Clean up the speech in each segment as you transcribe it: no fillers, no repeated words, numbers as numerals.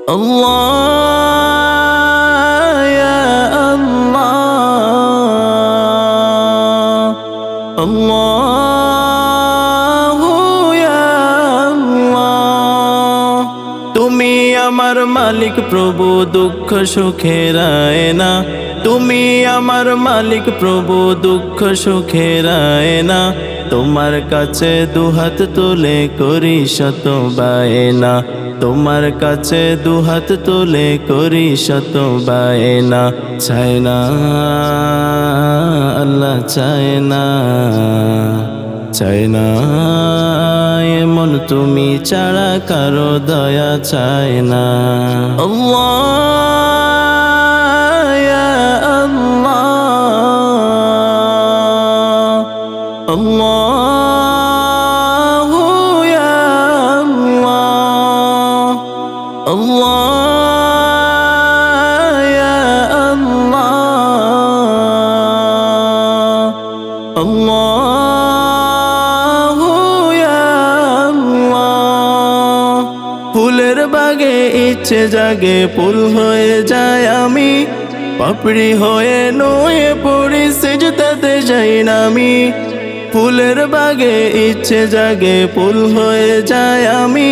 আল্লাহ ইয়া আল্লাহ, আল্লাহু ইয়া আল্লাহ। তুমি আমার মালিক প্রভু, দুঃখ সুখের আয়না। তুমি আমার মালিক প্রভু, দুঃখ সুখের আয়না। তোমার কাছে দুহাত তুলে করি শত বায়না। তোমার কাছে দুহাত তুলে করি শত বায়না। চায় না আল্লাহ, চায় না, চায় না এমন তুমি ছাড়া কারো দয়া চায় না। আল্লাহ ইয়া আল্লাহ, আল্লাহু ইয়া আল্লাহ, আল্লাহ ইয়া আল্লাহ, আল্লাহু ইয়া আল্লাহ। ফুলের বাগে ইচ্ছে জাগে, ফুল হয়ে যায় আমি। পাপড়ি হয়ে নুয়ে পড়ি, সিজদাতে যাই না আমি। ফুলের বাগে ইচ্ছে জাগে, ফুল হয়ে যায় আমি।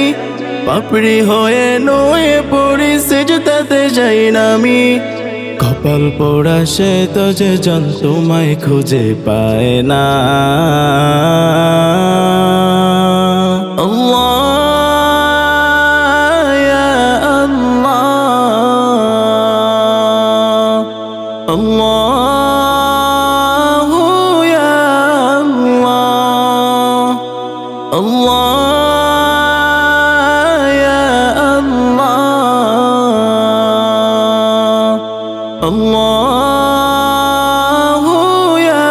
পাপড়ি হয়ে নুয়ে পড়ি, সিজদাতে যাই না আমি। কপাল পোড়া সে তো যে জন তোমায় খুঁজে পায় না। আল্লাহ ইয়া আল্লাহ, আল্লাহু ইয়া আল্লাহ, আল্লাহ ইয়া আল্লাহ, আল্লাহু ইয়া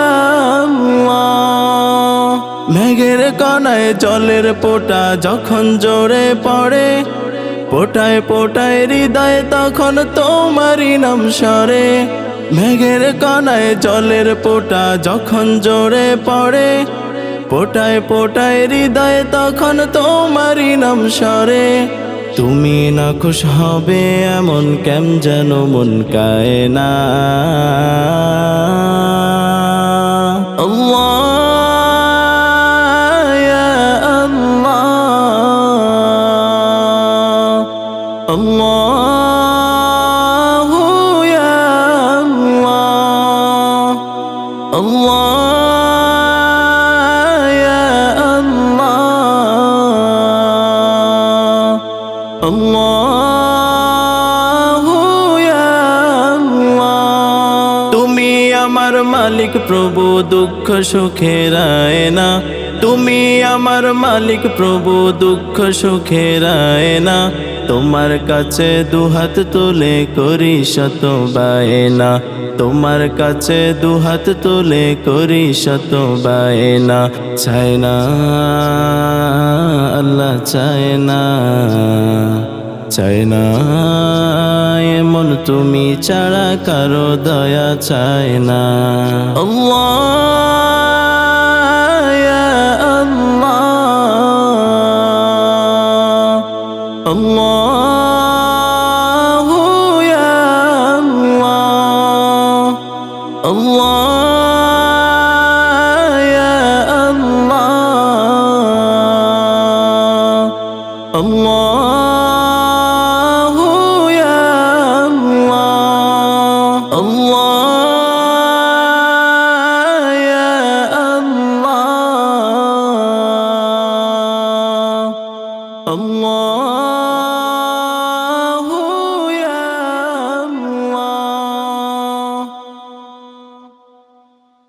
আল্লাহ। মেঘের কণায় জলের পোটা যখন জোরে পড়ে, পোটায় পোটায় হৃদয় তখন তোমারই নাম সরে। মেঘের কণায় জলের পোটা যখন জোরে পড়ে, পোটায় পোটায় হৃদয় তখন তোমারই নাম সরে। তুমি না খুশ হবে এমন কেম যেন মন কায় না। আল্লাহ ইয়া আল্লাহ, আল্লাহু ইয়া আল্লাহ, আল্লাহ ইয়া আল্লাহ, আল্লাহু ইয়া আল্লাহ। তুমি আমার মালিক প্রভু, দুঃখ সুখের আয়না। তুমি আমার মালিক প্রভু, দুঃখ সুখের আয়না। তোমার কাছে দুহাত তুলে করি শত বায়না। তোমার কাছে দুহাত তুলে করি শত বায়না। চায় না আল্লাহ, চায় না, চায় না এমন তুমি ছাড়া কারো দয়া চায় না। আল্লাহ ইয়া আল্লাহ, আল্লাহু ইয়া আল্লাহ, আল্লাহ ইয়া আল্লাহ, আল্লাহু ইয়া আল্লাহ, আল্লাহ ইয়া আল্লাহ, আল্লাহ।